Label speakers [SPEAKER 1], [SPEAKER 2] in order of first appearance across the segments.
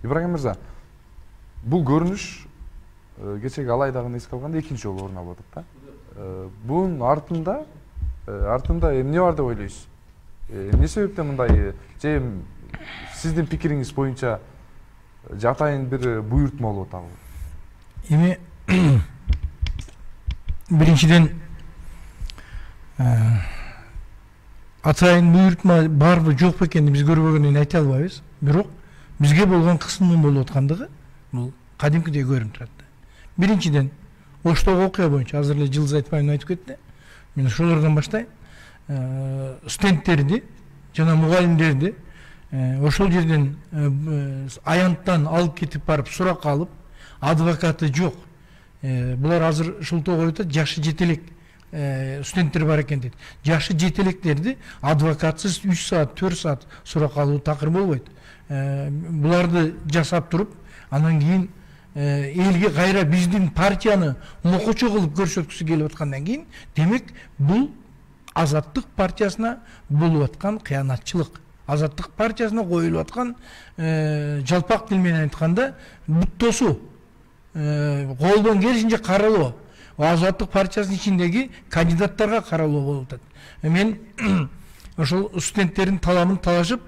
[SPEAKER 1] Ибрагим мырза, бул көрүнүш кечеги Алайдагыны эске алганда экинчи жолу орун алып атат да. Бунун артында эмне бар деп ойлойсуз? Эмне себептен мындай, же сиздин пикириңиз боюнча атайын бир буйртма болуп атабы?
[SPEAKER 2] Эми биринчиден атайын буйртма барбы жокпу экенин биз көрбөгөндөн айта албайбыз. Бирок бизге болгон кысымдын болуп аткандыгы бул кадимкидей көрүнүп турат. Биринчиден Оштогу окуя боюнча азыр эле Жылдыз Айтбаева айтып кетти. Мен ошолордон баштайм. Студенттерди жана мугалимдерди ошол жерден аянттан алып кетип барып сурак алып, адвокаты жок. Булар азыр шылтоо коюп атат, жакшы жетелек студенттер бар экен дейт. Жакшы жетелектерди адвокатсыз 3 саат, 4 саат сурак алуу такыр болбойт. Буларды жасап туруп, анан кийин элге кайра биздин партияны мокочо кылып көрсөткүсү келип аткандан кийин, демек бул Азаттык партиясына болуп аткан кыянатчылык. Азаттык партиясына коюлуп аткан жалпак тил менен айтканда буттосу, колдон келишинче каралоо. Азаттык партиясынын ичиндеги кандидаттарга каралуу болуп атат. Мен ошол студенттердин таламын талашып,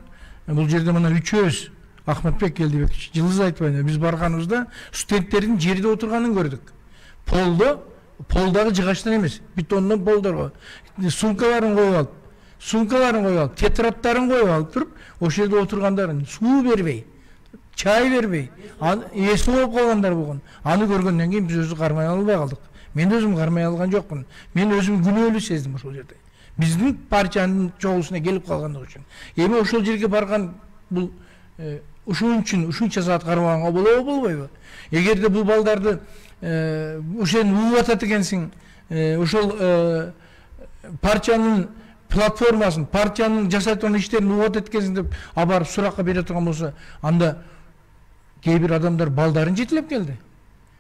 [SPEAKER 2] бул жерде мына үчөөбүз, Ахматбек Келдибекович, Жылдыз Айтбаева, биз барганыбызда студенттердин жерде отурганын көрдүк. Полдагы жыгачтан эмес, бетондон полдорго сумкаларын коюп алып, тетрадтарын коюп алып туруп, ошол жерде отургандарын суу бербей, чай бербей, эси болуп калгандар болгон. Аны көргөндөн кийин биз өзү кармай албай калдык. Мен өзүм кармай алган жокмун. Мен өзүм күнөөлүү сездим ошол жерде. Биздин партиянын чогулушуна келип калгандыгы үчүн. Эми ошол жерге барган бул ушунча саат кармаганга болобу, болбойбу? Эгерде бул балдарды ошен угуп атат экенсиң, ошол партиянын платформасын, партиянын жасай турган иштерин угуп атат экенсиң деп абарып суракка бере турган болсо, анда кээ бир адамдар балдарын жетелеп келди.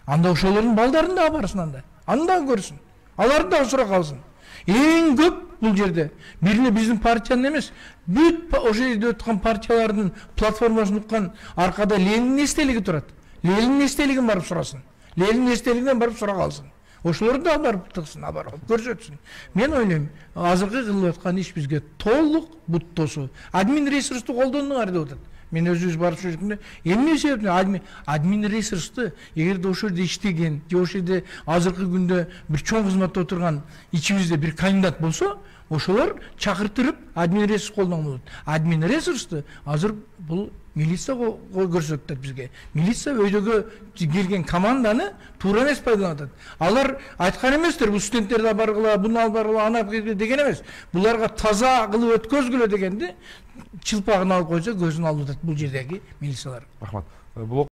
[SPEAKER 2] Анда ошолордун балдарын да барсын анда. Аны да көрсүн. Аларды да сурак алсын. Эң көп бул жерде бирине биздин партиянын эмес, бүт ошол жерде өткөн партиялардын платформасын уккан аркада Ленин эстелиги турат. Ленин эстелигин барып сурасын. Ленин эстелигинен барып сурак алсын. Ошолорду да барып тыксын, барып көрсөтсүн. Мен ойлойм, азыркы кылып аткан иш бизге толук буттосу. Админ ресурсту колдондуңар деп атат. Мен өзүбүз барып жүргөндө, эмне себептен админ ресурсту эгерде ошол жерде иштеген, же ошол жерде азыркы күндө бир чоң кызматта отурган ичибизде бир кандидат болсо, ошолор чакыртырып админ ресурс колдонгон болот. Админ ресурсту азыр бул милиция көрсөтөт бизге. Милиция өйдөгө келген команданы туура эмес пайдаланат. Алар айткан эместер, бул студенттерди баргыла, буну алып баргыла, аны деген эмес. Буларга таза кылып өткөзгүлө дегенди чылпагын алып койсо көзүн алып атат бул жердеги милициялар.
[SPEAKER 1] Рахмат.